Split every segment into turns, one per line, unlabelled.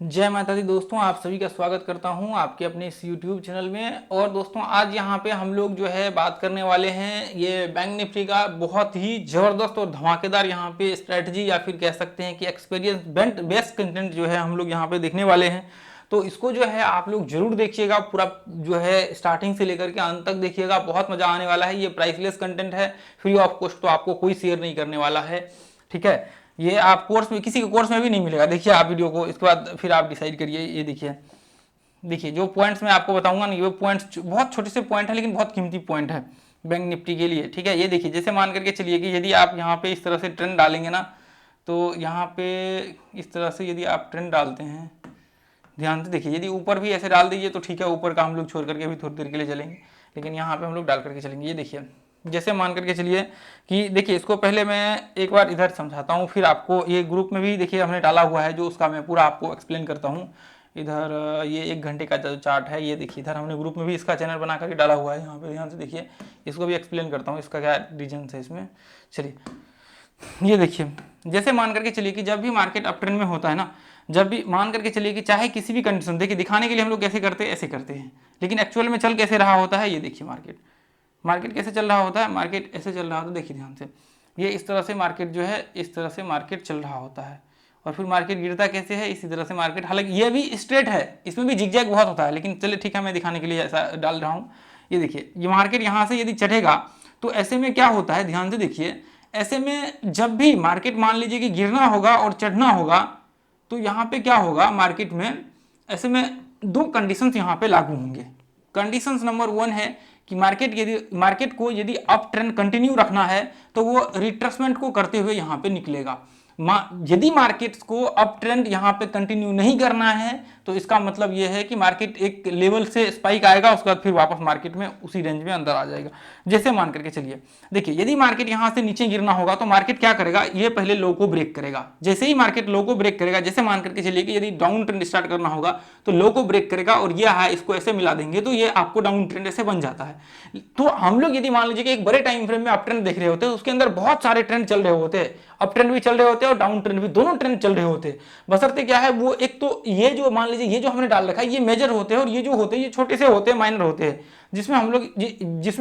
जय माता दी दोस्तों, आप सभी का स्वागत करता हूं आपके अपने इस YouTube चैनल में। और दोस्तों आज यहां पे हम लोग जो है बात करने वाले हैं ये बैंक निफ्टी का बहुत ही ज़बरदस्त और धमाकेदार यहां पे स्ट्रैटेजी या फिर कह सकते हैं कि एक्सपीरियंस बेस्ट कंटेंट जो है हम लोग यहां पे देखने वाले हैं। तो इसको जो है आप लोग जरूर देखिएगा, पूरा जो है स्टार्टिंग से लेकर के अंत तक देखिएगा, बहुत मज़ा आने वाला है। ये प्राइसलेस कंटेंट है, फ्री ऑफ कॉस्ट, तो आपको कोई शेयर नहीं करने वाला है, ठीक है। ये आप कोर्स में किसी के कोर्स में भी नहीं मिलेगा। देखिए आप वीडियो को, इसके बाद फिर आप डिसाइड करिए। ये देखिए देखिए जो पॉइंट्स मैं आपको बताऊंगा ना, ये पॉइंट्स बहुत छोटे से पॉइंट है लेकिन बहुत कीमती पॉइंट है बैंक निफ्टी के लिए, ठीक है। ये देखिए, जैसे मान करके चलिए कि यदि आप यहाँ पे इस तरह से ट्रेंड डालेंगे ना, तो यहाँ पे इस तरह से यदि आप ट्रेंड डालते हैं, ध्यान से देखिए, यदि ऊपर भी ऐसे डाल दीजिए तो ठीक है, ऊपर का हम लोग छोड़ करके भी थोड़ी देर के लिए चलेंगे, लेकिन यहाँ पे हम लोग डाल करके चलेंगे। ये देखिए, जैसे मान करके चलिए कि देखिए, इसको पहले मैं एक बार इधर समझाता हूँ, फिर आपको ये ग्रुप में भी देखिए हमने डाला हुआ है, जो उसका मैं पूरा आपको एक्सप्लेन करता हूँ। इधर ये 1 घंटे का जो चार्ट है, ये देखिए, इधर हमने ग्रुप में भी इसका चैनल बना करके डाला हुआ है। यहाँ पे ध्यान से देखिए, इसको भी एक्सप्लेन करता हूँ, इसका क्या रीजन है इसमें। चलिए ये देखिए, जैसे मान करके चलिए कि जब भी मार्केट अप ट्रेंड में होता है ना, जब भी मान करके चलिए कि चाहे किसी भी कंडीशन, देखिए दिखाने के लिए हम लोग कैसे करते हैं, ऐसे करते हैं, लेकिन एक्चुअल में चल कैसे रहा होता है। ये देखिए, मार्केट कैसे चल रहा होता है, मार्केट ऐसे चल रहा होता है, देखिए ध्यान से, ये इस तरह से मार्केट जो है, इस तरह से मार्केट चल रहा होता है, और फिर मार्केट गिरता कैसे है, इसी तरह से मार्केट, हालांकि ये भी स्ट्रेट है, इसमें भी जिगजैग बहुत होता है, लेकिन चलिए ठीक है, मैं दिखाने के लिए ऐसा डाल रहा हूँ। ये देखिए, ये मार्केट यहाँ से यदि चढ़ेगा तो ऐसे में क्या होता है, ध्यान से देखिए, ऐसे में जब भी मार्केट मान लीजिए कि गिरना होगा और चढ़ना होगा, तो यहाँ पे क्या होगा मार्केट में, ऐसे में दो कंडीशंस यहाँ पे लागू होंगे। कंडीशंस नंबर 1 है कि मार्केट को यदि अप ट्रेंड कंटिन्यू रखना है तो वो रिट्रेसमेंट को करते हुए यहाँ पे निकलेगा। यदि मार्केट को अप ट्रेंड यहाँ पे कंटिन्यू नहीं करना है तो इसका मतलब ये है कि मार्केट एक लेवल से स्पाइक आएगा, उसके बाद फिर वापस मार्केट में उसी रेंज में अंदर आ जाएगा। जैसे मान करके चलिए, देखिए, यदि मार्केट यहाँ से नीचे गिरना होगा तो मार्केट क्या करेगा, ये पहले लो को ब्रेक करेगा। जैसे ही मार्केट लो को ब्रेक करेगा, जैसे मान करके चलिए कि यदि डाउन ट्रेंड स्टार्ट करना होगा तो लो को ब्रेक करेगा, और ये है, इसको ऐसे मिला देंगे तो ये आपको डाउन ट्रेंड ऐसे बन जाता है। तो हम लोग यदि मान लीजिए कि एक बड़े टाइम फ्रेम में अप ट्रेंड देख रहे होते हैं, उसके अंदर बहुत सारे ट्रेंड चल रहे होते हैं, अप ट्रेंड भी चल रहे होते हैं और डाउन ट्रेंड भी, दोनों ट्रेंड चल रहे होते हैं। बशर्ते क्या है, वो एक तो ये जो मान लीजिए, ये जो हमने डाल रखा है, ये मेजर होते हैं, और ये जो होते हैं ये छोटे से होते हैं, माइनर होते हैं, जिसमें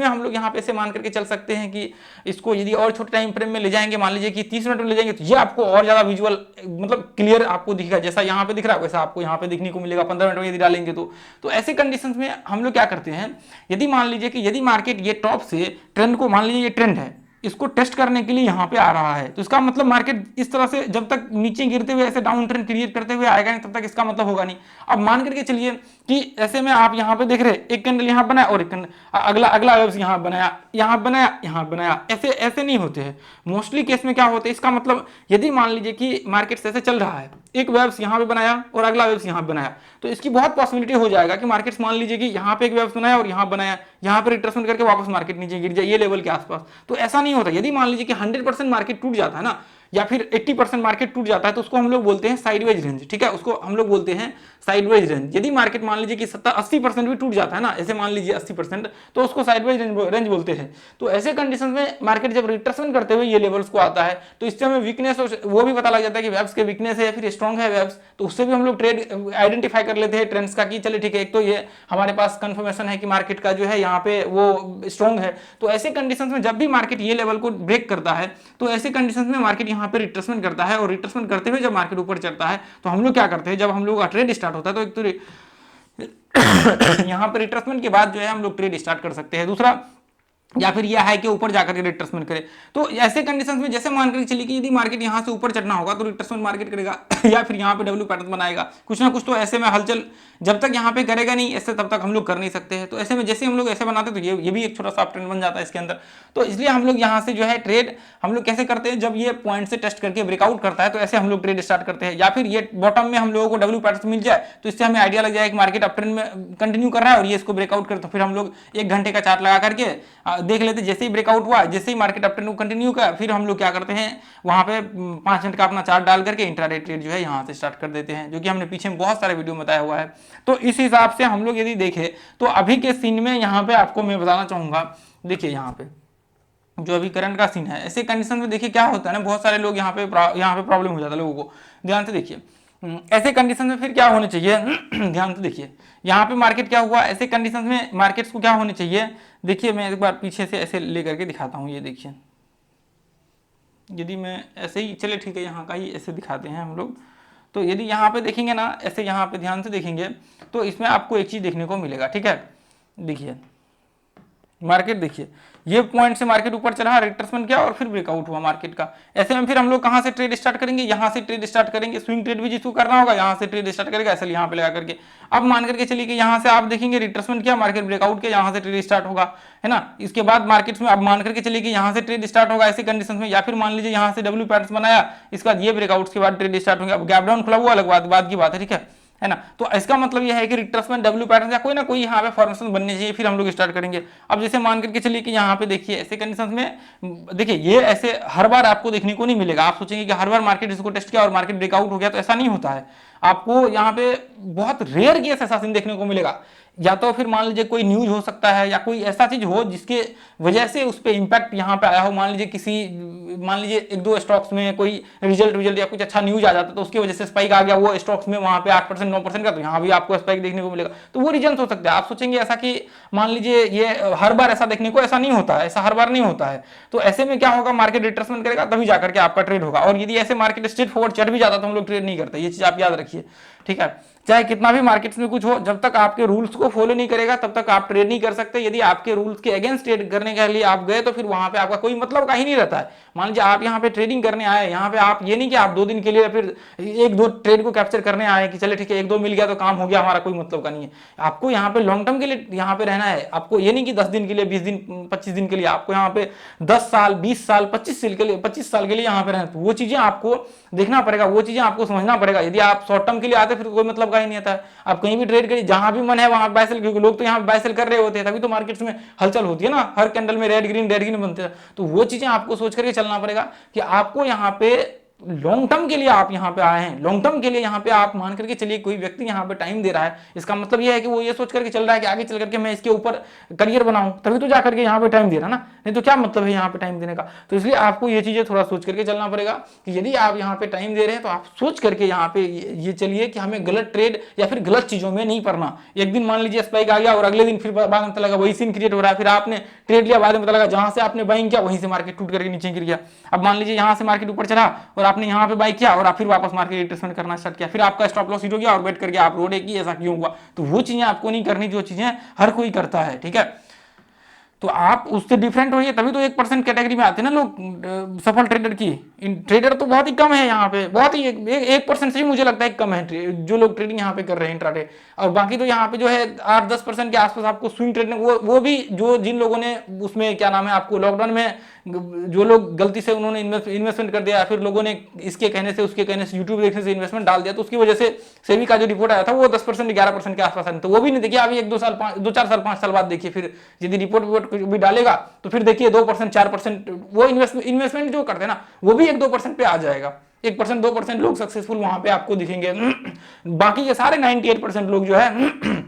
हम लोग यहाँ पे से मान करके चल सकते हैं कि इसको यदि और छोटे टाइम फ्रेम में ले जाएंगे, मान लीजिए कि 30 मिनट में ले जाएंगे, तो ये आपको और ज्यादा विजुअल मतलब क्लियर आपको दिखेगा। जैसा यहाँ पे दिख रहा है वैसा आपको यहाँ पे दिखने को मिलेगा 15 मिनट में यदि डालेंगे तो ऐसे कंडीशंस में हम लोग क्या करते हैं, यदि मान लीजिए कि यदि मार्केट ये टॉप से ट्रेंड को, मान लीजिए ये ट्रेंड है, इसको टेस्ट करने के लिए यहाँ पे आ रहा है, तो इसका मतलब मार्केट इस तरह से जब तक नीचे गिरते हुए ऐसे डाउन ट्रेंड क्रिएट करते हुए आएगा नहीं, तब तक इसका मतलब होगा नहीं। अब मान करके चलिए कि ऐसे में आप यहाँ पे देख रहे, एक कैंडल यहाँ बनाया और एक कैंडल अगला अगला वेव्स यहाँ बनाया, यहाँ बनाया, यहाँ बनाया, ऐसे ऐसे नहीं होते हैं। मोस्टली केस में क्या होता है, इसका मतलब यदि मान लीजिए कि मार्केट ऐसे चल रहा है, एक वेव्स यहाँ पे बनाया और अगला वेव्स यहाँ बनाया, तो इसकी बहुत पॉसिबिलिटी हो जाएगा कि मार्केट्स मान लीजिए कि यहाँ पे एक वेव्स बनाया और यहाँ बनाया, यहाँ पे रिट्रेसमेंट करके वापस मार्केट नीचे गिर जाए ये लेवल के आसपास। तो ऐसा नहीं होता। यदि मान लीजिए कि 100% मार्केट टूट जाता है ना, या फिर 80% मार्केट टूट जाता है, तो उसको हम लोग बोलते हैं साइडवेज रेंज, ठीक है, उसको हम लोग बोलते हैं साइडवेज रेंज। यदि मार्केट मान लीजिए कि 70-80% भी टूट जाता है ना, ऐसे मान लीजिए 80%, तो उसको साइडवेज रेंज बोलते हैं। तो ऐसे कंडीशन में मार्केट जब रिट्रेसमेंट करते हुए ये लेवल्स को आता है, तो इससे हमें वीकनेस वो भी पता लग जाता है कि वेब्स के वीकनेस है या फिर स्ट्रॉन्ग है वेब्स, तो उससे भी हम लोग ट्रेड आइडेंटिफाई कर लेते हैं ट्रेंड्स का कि चलिए ठीक है, एक तो ये हमारे पास कंफर्मेशन है कि मार्केट का जो है यहाँ पे वो स्ट्रॉन्ग है। तो ऐसे कंडीशंस में जब भी मार्केट ये लेवल को ब्रेक करता है, तो ऐसे कंडीशंस में मार्केट यहाँ पे रिट्रेसमेंट करता है, और रिट्रेसमेंट करते हुए जब मार्केट ऊपर चढ़ता है तो हम लोग क्या करते हैं, जब हम लोग का ट्रेड स्टार्ट होता है तो एक तो यहाँ पे रिट्रेसमेंट के बाद जो है हम लोग ट्रेड स्टार्ट कर सकते हैं। दूसरा, या फिर यह है कि ऊपर जाकर के रिट्रेसमेंट करे। तो ऐसे कंडीशंस में जैसे मान कर चलिए कि यदि मार्केट यहाँ से ऊपर चढ़ना होगा तो रिट्रेसमेंट मार्केट करेगा या फिर यहाँ पे डब्ल्यू पैटर्न बनाएगा, कुछ ना कुछ तो ऐसे में हलचल जब तक यहाँ पे करेगा नहीं, ऐसे तब तक हम लोग कर नहीं सकते हैं। तो ऐसे में जैसे हम लोग ऐसे बनाते हैं तो ये भी एक छोटा सा ट्रेंड बन जाता है इसके अंदर। तो इसलिए हम लोग यहाँ से जो है ट्रेड हम लोग कैसे करते हैं, जब ये पॉइंट से टेस्ट करके ब्रेकआउट करता है तो ऐसे हम लोग ट्रेड स्टार्ट करते हैं, या फिर ये बॉटम में हम लोगों को डब्ल्यू पैटर्न मिल जाए तो इससे हमें आइडिया लग जाए कि मार्केट अप ट्रेंड में कंटिन्यू कर रहा है और ये इसको ब्रेकआउट करे, तो फिर हम लोग 1 घंटे का चार्ट लगा करके देख लेते, जैसे ही ब्रेकआउट हुआ, जैसे ही मार्केट अप ट्रेंड को कंटिन्यू कर, फिर हम लोग क्या करते हैं, वहां पे 5 मिनट का अपना चार्ट डाल करके इंट्राडे ट्रेड जो है यहाँ से स्टार्ट कर देते हैं, जो कि हमने पीछे में बहुत सारे वीडियो में बताया हुआ है। तो इस हिसाब से हम लोग यदि देखें तो अभी के सीन में यहाँ पे आपको मैं बताना चाहूंगा, देखिए यहाँ पे जो अभी करंट का सीन है, ऐसे कंडीशन में देखिए क्या होता है ना, बहुत सारे लोग यहाँ पे प्रॉब्लम हो जाता है लोगों को। ध्यान से देखिए, ऐसे कंडीशन में फिर क्या होने चाहिए ध्यान से देखिए, यहाँ पे मार्केट क्या हुआ, ऐसे कंडीशन में मार्केट्स को क्या होने चाहिए। देखिए मैं एक बार पीछे से ऐसे लेकर के दिखाता हूँ, ये देखिए, यदि मैं ऐसे ही, चले ठीक है यहाँ का ही ऐसे दिखाते हैं हम लोग। तो यदि यहाँ पे देखेंगे ना, ऐसे यहाँ पे ध्यान से देखेंगे तो इसमें आपको एक चीज़ देखने को मिलेगा, ठीक है। देखिए मार्केट, देखिए ये पॉइंट से मार्केट ऊपर चला, रिट्रेसमेंट किया और फिर ब्रेकआउट हुआ मार्केट का। ऐसे में फिर हम लोग कहाँ से ट्रेड स्टार्ट करेंगे, यहाँ से ट्रेड स्टार्ट करेंगे। स्विंग ट्रेड भी जिसको करना होगा यहाँ से ट्रेड स्टार्ट करेगा, ऐसे यहाँ पे लगा करके। अब मान करके चलिए कि यहाँ से आप देखेंगे रिट्रेसमेंट किया, मार्केट ब्रेकआउट किया, यहाँ से ट्रेड स्टार्ट होगा, है ना। इसके बाद मार्केट्स में अब मान करके चलिए कि यहाँ से ट्रेड स्टार्ट होगा ऐसी कंडीशन में, या फिर मान लीजिए यहाँ से डब्ल्यू पैटर्न बनाया, इसके बाद ये ब्रेकआउट के बाद ट्रेड स्टार्ट होगा। अब गैप डाउन खुला हुआ अलग बात की बात है, ठीक है ना। तो इसका मतलब यह है कि रिट्रेसमेंट डब्ल्यू पैटर्न या कोई ना कोई यहाँ पे फॉर्मेशन बननी चाहिए, फिर हम लोग स्टार्ट करेंगे। अब जैसे मान करके चलिए कि यहाँ पे देखिए ऐसे कंडीशंस में, देखिए ये ऐसे हर बार आपको देखने को नहीं मिलेगा। आप सोचेंगे कि हर बार मार्केट इसको टेस्ट किया और मार्केट ब्रेकआउट हो गया, तो ऐसा नहीं होता है। आपको यहाँ पे बहुत रेयर केस ऐसा सीन देखने को मिलेगा। या तो फिर मान लीजिए कोई न्यूज हो सकता है या कोई ऐसा चीज हो जिसके वजह से उस पर इंपैक्ट यहाँ पे आया हो। मान लीजिए एक दो स्टॉक्स में कोई रिजल्ट या कुछ अच्छा न्यूज आ जाता है, तो उसकी वजह से स्पाइक आ गया वो स्टॉक्स में, वहां पे 8% 9% का, तो यहाँ भी आपको स्पाइक देखने को मिलेगा। तो वो रीजन हो सकते हैं। आप सोचेंगे ऐसा कि मान लीजिए ये हर बार ऐसा देखने को, ऐसा नहीं होता है, ऐसा हर बार नहीं होता है। तो ऐसे में क्या होगा, मार्केट रिट्रेसमेंट करेगा तभी जाकर के आपका ट्रेड होगा। और यदि ऐसे मार्केट स्ट्रेट फॉरवर्ड चढ़ भी जाता तो हम लोग ट्रेड नहीं करते, ये चीज आप याद रखिए, ठीक है। चाहे कितना भी मार्केट्स में कुछ हो, जब तक आपके रूल्स को फॉलो नहीं करेगा तब तक आप ट्रेड नहीं कर सकते। यदि आपके रूल्स के अगेंस्ट ट्रेड करने के लिए आप गए तो फिर वहां पे आपका कोई मतलब का ही नहीं रहता है। मान लीजिए आप यहाँ पे ट्रेडिंग करने आए, यहाँ पे आप ये नहीं कि आप 2 दिन के लिए फिर 1-2 ट्रेड को कैप्चर करने आए कि चले ठीक है 1-2 मिल गया तो काम हो गया, हमारा कोई मतलब का नहीं है। आपको यहाँ पे लॉन्ग टर्म के लिए यहाँ पे रहना है। आपको ये नहीं कि 10 दिन के लिए, 20 दिन, 25 दिन के लिए, आपको यहाँ पे 10 साल, 20 साल, 25 साल के लिए यहाँ पे रहना। तो वो चीजें आपको देखना पड़ेगा, वो चीजें आपको समझना पड़ेगा। यदि आप शॉर्ट टर्म के लिए आते फिर कोई मतलब का ही नहीं आता है। आप कहीं भी ट्रेड करिए, जहां भी मन है वहां बाय सेल, क्योंकि लोग तो यहाँ बाय सेल कर रहे होते हैं, तभी तो मार्केट्स में हलचल होती है ना। हर कैंडल में रेड ग्रीन बनते हैं। तो वो चीजें आपको सोच करके चलना पड़ेगा कि आपको यहाँ पे लॉन्ग टर्म के लिए आप यहाँ पे आए हैं। लॉन्ग टर्म के लिए यहाँ पे आप मान करके चलिए कोई व्यक्ति यहाँ पे टाइम दे रहा है, इसका मतलब ये है कि वो ये सोच करके चल रहा है कि आगे चल करके मैं इसके ऊपर करियर बनाऊं, तभी तो जाकर के यहाँ पे टाइम दे रहा है ना। नहीं तो क्या मतलब है यहाँ पे टाइम देने का। तो इसलिए आपको ये चीजें थोड़ा सोच करके चलना पड़ेगा कि यदि आप यहाँ पे टाइम दे रहे हैं तो आप सोच करके यहाँ पे ये चलिए कि हमें गलत ट्रेड या फिर गलत चीजों में नहीं पड़ना। एक दिन मान लीजिए स्पाइक आ गया और अगले दिन फिर बाद में पता लगा वही सीन क्रिएट हो रहा है, फिर आपने ट्रेड लिया, बाद में पता लगा जहां से आपने बाइंग किया वहीं से मार्केट टूट करके नीचे गिर गया। अब मान लीजिए यहाँ से मार्केट ऊपर चला और आपने यहाँ पे बाई किया और आप फिर वापस मार्केट रिट्रेसमेंट करना स्टार्ट किया, फिर आपका स्टॉप लॉस हिट हो गया और वेट करके आप रोडे की, ऐसा क्यों हुआ। तो वो चीजें आपको नहीं करनी जो चीजें हर कोई करता है, ठीक है। तो आप उससे डिफरेंट होइए, तभी तो 1% कैटेगरी में आते हैं ना लोग सफल ट्रेडर की। ट्रेडर तो बहुत ही कम है यहाँ पे, बहुत ही 1% से ही मुझे लगता है कम है जो लोग ट्रेडिंग यहाँ पे कर रहे हैं इंट्राडे। और बाकी तो यहाँ पे जो है 8-10% के आसपास आपको स्विंग ट्रेडिंग, वो भी जो जिन लोगों ने उसमें क्या नाम है, आपको लॉकडाउन में जो लोग गलती से उन्होंने इन्वेस्टमेंट कर दिया, फिर लोगों ने इसके कहने से उसके कहने से यूट्यूब देखने से इन्वेस्टमेंट डाल दिया, तो उसकी वजह से सेबी का जो रिपोर्ट आया था वो 10% 11% के आसपास है। तो वो भी नहीं देखिए, अभी 2-4 साल 5 साल बाद देखिए, फिर यदि रिपोर्ट भी डालेगा तो फिर देखिए 2% 4% वो इन्वेस्टमेंट जो करते हैं ना, वो भी 1-2% पे आ जाएगा। 1% 2% लोग सक्सेसफुल वहां पे आपको दिखेंगे। बाकी के सारे 98% लोग जो है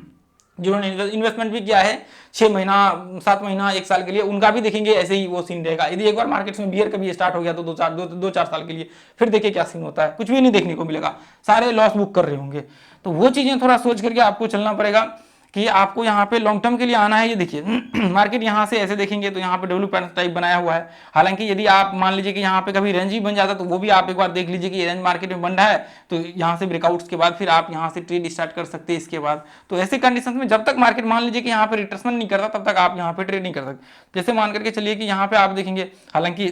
जिन्होंने इन्वेस्टमेंट भी किया है 6 महीना 7 महीना 1 साल के लिए, उनका भी देखेंगे ऐसे ही वो सीन रहेगा। यदि एक बार मार्केट्स में बियर कभी स्टार्ट हो गया तो 2-4 साल के लिए फिर देखिए क्या सीन होता है, कुछ भी नहीं देखने को मिलेगा, सारे लॉस बुक कर रहे होंगे। तो वो चीजें थोड़ा सोच करके आपको चलना पड़ेगा कि आपको यहाँ पे लॉन्ग टर्म के लिए आना है। ये देखिए मार्केट यहाँ से ऐसे देखेंगे तो यहाँ पे डब्ल्यू पैटर्न टाइप बनाया हुआ है। हालांकि यदि आप मान लीजिए कि यहाँ पे कभी रेंज ही बन जाता तो वो भी आप एक बार देख लीजिए कि रेंज मार्केट में बन रहा है, तो यहाँ से ब्रेकआउट्स के बाद फिर आप यहाँ से ट्रेड स्टार्ट कर सकते हैं इसके बाद। तो ऐसे कंडीशन में जब तक मार्केट मान लीजिए कि यहाँ पे रिट्रेसमेंट नहीं करता तब तक आप यहाँ पे ट्रेड नहीं कर सकते। जैसे मान करके चलिए कि यहाँ पे आप देखेंगे, हालांकि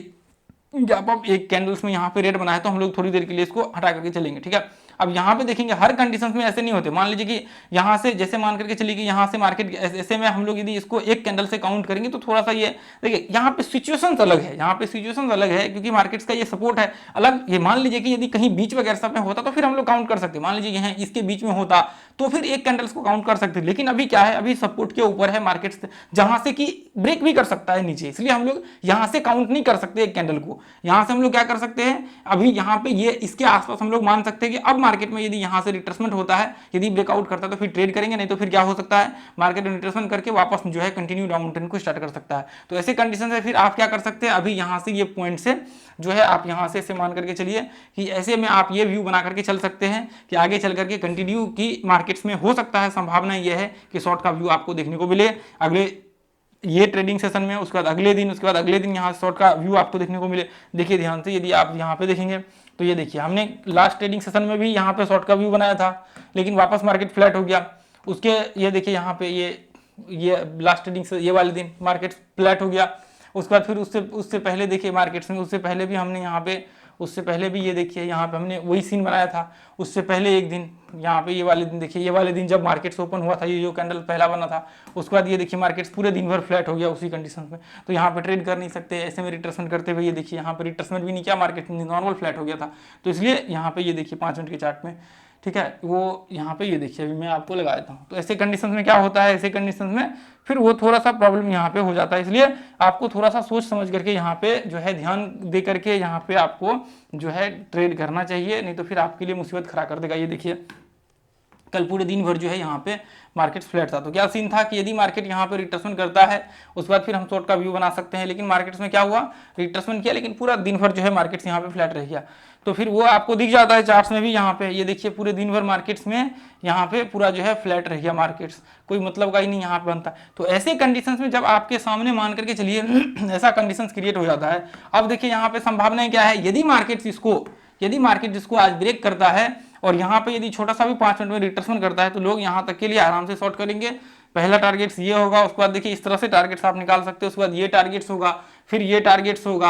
जब आप एक कैंडल्स में यहाँ पे रेड बनाए तो हम लोग थोड़ी देर के लिए इसको हटा करके चलेंगे, ठीक है। अब यहाँ पे देखेंगे हर कंडीशंस में ऐसे नहीं होते। मान लीजिए कि यहाँ से जैसे मान करके चलिए कि यहाँ से मार्केट ऐसे में हम लोग यदि इसको एक कैंडल से काउंट करेंगे तो थोड़ा सा ये देखिए यहाँ पे सिचुएशन अलग है, यहाँ पे सिचुएशन अलग है क्योंकि मार्केट्स का ये सपोर्ट है अलग। ये मान लीजिए कि यदि कहीं बीच वगैरह सब में होता तो फिर हम लोग काउंट कर सकते, मान लीजिए यहाँ इसके बीच में होता तो फिर एक कैंडल्स को काउंट कर सकते। लेकिन अभी क्या है, अभी सपोर्ट के ऊपर है मार्केट्स, जहां से कि ब्रेक भी कर सकता है नीचे, इसलिए हम लोग यहां से काउंट नहीं कर सकते एक कैंडल को। यहां से हम लोग क्या कर सकते हैं, अभी यहाँ पे ये इसके आसपास हम लोग मान सकते हैं कि अब मार्केट में यदि यहाँ से रिट्रेसमेंट होता है, यदि ब्रेकआउट करता है तो फिर ट्रेड करेंगे, नहीं तो फिर क्या हो सकता है मार्केट रिट्रेसमेंट करके वापस जो है कंटिन्यू डाउन ट्रेंड को स्टार्ट कर सकता है। तो ऐसे कंडीशन से फिर आप क्या कर सकते हैं, अभी यहाँ से ये पॉइंट से जो है आप यहाँ से मान करके चलिए कि ऐसे में आप ये व्यू बना करके चल सकते हैं कि आगे चल करके कंटिन्यू की मार्केट्स में हो सकता है, संभावना ये है कि शॉर्ट का व्यू आपको देखने को मिले अगले ये ट्रेडिंग सेशन में, उसके बाद अगले दिन, उसके बाद अगले दिन यहाँ शॉर्ट का व्यू आपको देखने को मिले। देखिए ध्यान से, यदि आप यहाँ पे देखेंगे तो ये देखिए हमने लास्ट ट्रेडिंग सेशन में भी यहाँ पे शॉर्ट का व्यू बनाया था, लेकिन वापस मार्केट फ्लैट हो गया। उसके ये देखिए यहाँ पे ये लास्ट ट्रेडिंग से ये वाले दिन मार्केट फ्लैट हो गया। उसके बाद फिर उससे पहले देखिए मार्केट्स में, उससे पहले भी हमने यहाँ पे, उससे पहले भी ये देखिए यहाँ पे हमने वही सीन बनाया था। उससे पहले एक दिन यहाँ पे ये वाले दिन देखिए, ये वाले दिन जब मार्केट्स ओपन हुआ था, ये जो कैंडल पहला बना था, उसके बाद ये देखिए मार्केट्स पूरे दिन भर फ्लैट हो गया उसी कंडीशन में। तो यहाँ पे ट्रेड कर नहीं सकते, ऐसे में रिट्रेसमेंट करते हुए ये देखिए यहाँ पे रिट्रेसमेंट भी नहीं किया, मार्केट नॉर्मल फ्लैट हो गया था। तो इसलिए यहाँ पे ये देखिए 5 मिनट के चार्ट में, ठीक है, वो यहाँ पे ये देखिए अभी मैं आपको लगा देता हूँ। तो ऐसे कंडीशन में क्या होता है, ऐसे कंडीशन में फिर वो थोड़ा सा प्रॉब्लम यहाँ पे हो जाता है। इसलिए आपको थोड़ा सा सोच समझ करके यहाँ पे जो है ध्यान दे करके यहाँ पे आपको जो है ट्रेड करना चाहिए, नहीं तो फिर आपके लिए मुसीबत खड़ा कर देगा। ये देखिए कल पूरे दिन भर जो है यहाँ पे मार्केट फ्लैट था। तो क्या सीन था कि यदि मार्केट यहाँ पे रिट्रेसमेंट करता है उसके बाद फिर हम शॉर्ट का व्यू बना सकते हैं, लेकिन मार्केट्स में क्या हुआ, रिट्रेसमेंट किया लेकिन पूरा दिन भर जो है मार्केट्स यहाँ पे फ्लैट रह गया। तो फिर वो आपको दिख जाता है चार्ट्स में भी, यहाँ पे ये देखिए पूरे दिन भर मार्केट्स में यहाँ पे पूरा जो है फ्लैट रह गया, मार्केट्स कोई मतलब का ही नहीं यहाँ पे बनता। तो ऐसे कंडीशंस में जब आपके सामने मान करके चलिए ऐसा कंडीशंस क्रिएट हो जाता है। अब देखिए यहाँ पे संभावनाएं क्या है, यदि मार्केट जिसको आज ब्रेक करता है और यहाँ पे यदि छोटा सा भी 5 मिनट में रिट्रेसमेंट करता है तो लोग यहाँ तक के लिए आराम से शॉर्ट करेंगे। पहला टारगेट्स ये होगा, उसके बाद देखिए इस तरह से टारगेट्स आप निकाल सकते हो, उसके बाद ये टारगेट्स होगा, फिर ये टारगेट्स होगा।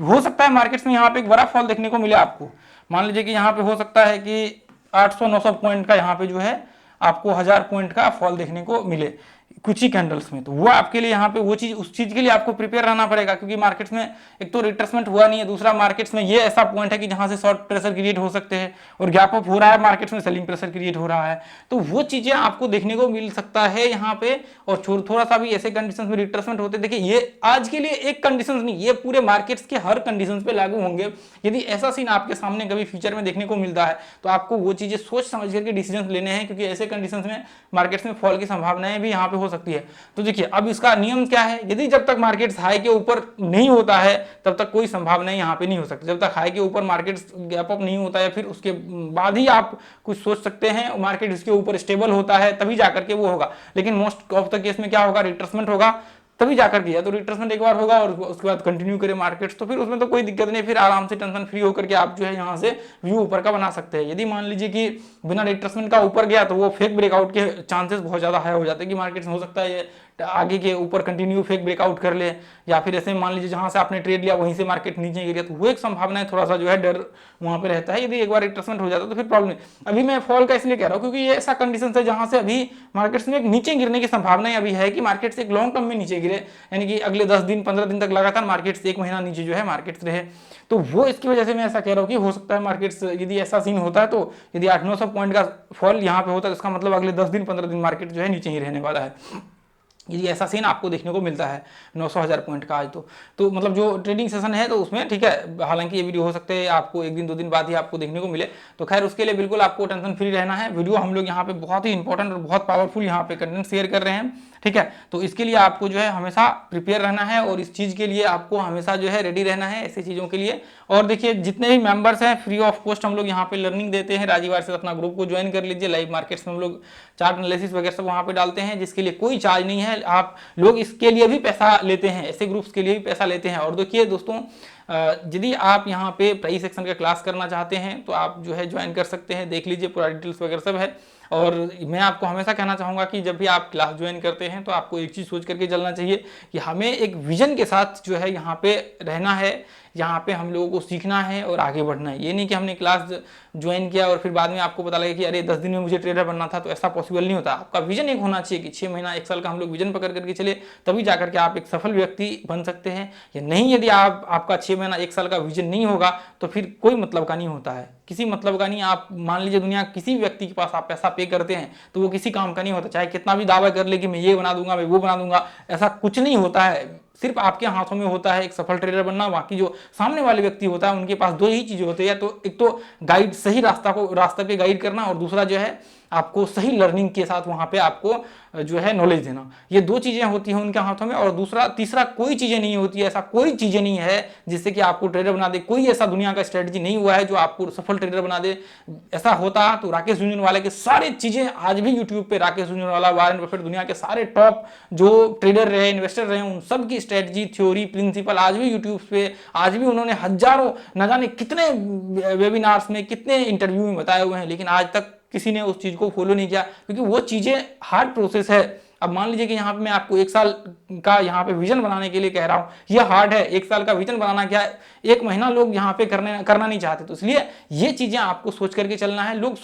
हो सकता है मार्केट्स में यहाँ पे एक बड़ा फॉल देखने को मिले आपको। मान लीजिए कि यहाँ पे हो सकता है कि 800-900 पॉइंट का यहाँ पे जो है आपको 1000 पॉइंट का फॉल देखने को मिले कुछ ही कैंडल्स में। तो वो आपके लिए यहाँ पे वो चीज, उस चीज के लिए आपको प्रिपेयर रहना पड़ेगा, क्योंकि मार्केट्स में एक तो रिट्रेसमेंट हुआ नहीं है, दूसरा मार्केट्स में ये ऐसा पॉइंट है कि जहां से शॉर्ट प्रेशर क्रिएट हो सकते हैं और गैप अप हो रहा है, मार्केट्स में सेलिंग प्रेशर क्रिएट हो रहा है। तो वो चीजें आपको देखने को मिल सकता है यहाँ पे। और थोड़ा सा भी ऐसे कंडीशन में रिट्रेसमेंट होते, देखिए ये आज के लिए एक कंडीशन नहीं, ये पूरे मार्केट्स के हर कंडीशन पे लागू होंगे। यदि ऐसा सीन आपके सामने कभी फ्यूचर में देखने को मिलता है तो आपको वो चीजें सोच समझ करके डिसीजन लेने हैं, क्योंकि ऐसे कंडीशन में मार्केट्स में फॉल की संभावनाएं भी यहाँ पे हो सकती है। तो देखिए अब इसका नियम क्या है, यदि जब तक मार्केट्स हाई के ऊपर नहीं होता है तब तक कोई संभावना यहाँ पे नहीं हो सकती। जब तक हाई के ऊपर मार्केट्स गैप अप नहीं होता है फिर उसके बाद ही आप कुछ सोच सकते हैं। मार्केट इसके ऊपर स्टेबल होता है तभी जाकर के वो होगा, लेकिन मोस्ट ऑफ द केस में क्या होगा, रिट्रेसमेंट होगा तभी जाकर किया। तो रिट्रेसमेंट एक बार होगा और उसके बाद कंटिन्यू करे मार्केट्स, तो फिर उसमें तो कोई दिक्कत नहीं, फिर आराम से टेंशन फ्री होकर के आप जो है यहाँ से व्यू ऊपर का बना सकते हैं। यदि मान लीजिए कि बिना रिट्रेसमेंट का ऊपर गया तो वो फेक ब्रेकआउट के चांसेस बहुत ज्यादा हाई हो जाते हैं कि मार्केट्स हो सकता है ये आगे के ऊपर कंटिन्यू फेक ब्रेकआउट कर ले, या फिर ऐसे मान लीजिए जहां से आपने ट्रेड लिया वहीं से मार्केट नीचे गिर गया, तो वो एक संभावना है, थोड़ा सा जो है डर वहां पे रहता है। यदि एक बार रिट्रेसमेंट हो जाता है तो फिर प्रॉब्लम नहीं। अभी मैं फॉल का इसलिए कह रहा हूँ क्योंकि ये ऐसा कंडीशन है जहां से अभी मार्केट्स में एक नीचे गिरने की संभावना अभी है कि मार्केट्स एक लॉन्ग टर्म में नीचे गिरे, यानी कि अगले 10 दिन 15 दिन तक लगातार मार्केट्स 1 महीना नीचे जो है मार्केट्स रहे। तो वो इसकी वजह से मैं ऐसा कह रहा हूँ कि हो सकता है मार्केट्स, यदि ऐसा सीन होता है तो यदि 800-900 पॉइंट का फॉल यहाँ पे होता है तो इसका मतलब अगले 10 दिन 15 दिन मार्केट जो है नीचे ही रहने वाला है। यदि ऐसा सीन आपको देखने को मिलता है 900-1000 पॉइंट का आज तो मतलब जो ट्रेडिंग सेशन है तो उसमें ठीक है, हालांकि ये वीडियो हो सकते हैं आपको 1 दिन 2 दिन बाद ही आपको देखने को मिले, तो खैर उसके लिए बिल्कुल आपको टेंशन फ्री रहना है। वीडियो हम लोग यहाँ पे बहुत ही इंपॉर्टेंट और बहुत पावरफुल यहाँ पे कंटेंट शेयर कर रहे हैं, ठीक है। तो इसके लिए आपको जो है हमेशा प्रिपेयर रहना है और इस चीज़ के लिए आपको हमेशा जो है रेडी रहना है ऐसी चीज़ों के लिए। और देखिए जितने भी मेंबर्स हैं फ्री ऑफ कॉस्ट हम लोग यहाँ पे लर्निंग देते हैं। राजीव से अपना ग्रुप को ज्वाइन कर लीजिए। लाइव मार्केट्स में हम लोग चार्ट एनालिसिस वगैरह सब वहाँ पे डालते हैं, जिसके लिए कोई चार्ज नहीं है। आप लोग इसके लिए भी पैसा लेते हैं, ऐसे ग्रुप्स के लिए भी पैसा लेते हैं। और देखिए दोस्तों, यदि आप यहाँ पे प्राइस सेक्शन का क्लास करना चाहते हैं तो आप जो है ज्वाइन कर सकते हैं, देख लीजिए पूरा डिटेल्स वगैरह सब है। और मैं आपको हमेशा कहना चाहूँगा कि जब भी आप क्लास ज्वाइन करते हैं तो आपको एक चीज़ सोच करके चलना चाहिए कि हमें एक विजन के साथ जो है यहाँ पे रहना है, यहाँ पे हम लोगों को सीखना है और आगे बढ़ना है। ये नहीं कि हमने क्लास ज्वाइन किया और फिर बाद में आपको पता लगे कि अरे 10 दिन में मुझे ट्रेडर बनना था, तो ऐसा पॉसिबल नहीं होता। आपका विजन एक होना चाहिए कि 6 महीना 1 साल का हम लोग विजन पकड़ करके चले, तभी जाकर के आप एक सफल व्यक्ति बन सकते हैं। या नहीं, यदि आपका 6 महीना 1 साल का विजन नहीं होगा तो फिर कोई मतलब का नहीं होता है। किसी मतलब का नहीं। आप मान लीजिए दुनिया किसी भी व्यक्ति के पास आप पैसा पे करते हैं तो वो किसी काम का नहीं होता, चाहे कितना भी दावा कर ले कि मैं ये बना दूंगा, मैं वो बना दूंगा, ऐसा कुछ नहीं होता है। सिर्फ आपके हाथों में होता है एक सफल ट्रेडर बनना। बाकी जो सामने वाले व्यक्ति होता है उनके पास दो ही चीजें होती है, तो एक तो गाइड, सही रास्ता पे गाइड करना, और दूसरा जो है आपको सही लर्निंग के साथ वहां पे आपको जो है नॉलेज देना। ये दो चीजें होती हैं उनके हाथों में, और दूसरा तीसरा कोई चीजें नहीं होती है। ऐसा कोई चीजें नहीं है जिससे कि आपको ट्रेडर बना दे। कोई ऐसा दुनिया का स्ट्रेटजी नहीं हुआ है जो आपको सफल ट्रेडर बना दे। ऐसा होता तो राकेश झुनझुनवाला के सारी चीजें आज भी यूट्यूब पे, राकेश झुनझुनवाला, वॉरेन बफेट, दुनिया के सारे टॉप जो ट्रेडर रहे, इन्वेस्टर रहे, उन सब की स्ट्रेटजी, थ्योरी, प्रिंसिपल आज भी यूट्यूब पे, आज भी उन्होंने हजारों न जाने कितने वेबिनार्स में, कितने इंटरव्यू में बताए हुए हैं, लेकिन आज तक किसी ने उस चीज को फॉलो नहीं किया, क्योंकि वो चीजें हार्ड प्रोसेस है। अब मान लीजिए कि यहाँ पे मैं आपको 1 साल का यहाँ पे विजन बनाने के लिए कह रहा हूँ, ये हार्ड है। 1 साल का विजन बनाना क्या है, 1 महीना लोग यहाँ पे करना नहीं चाहते। तो इसलिए ये चीजें आपको सोच करके चलना है। लोग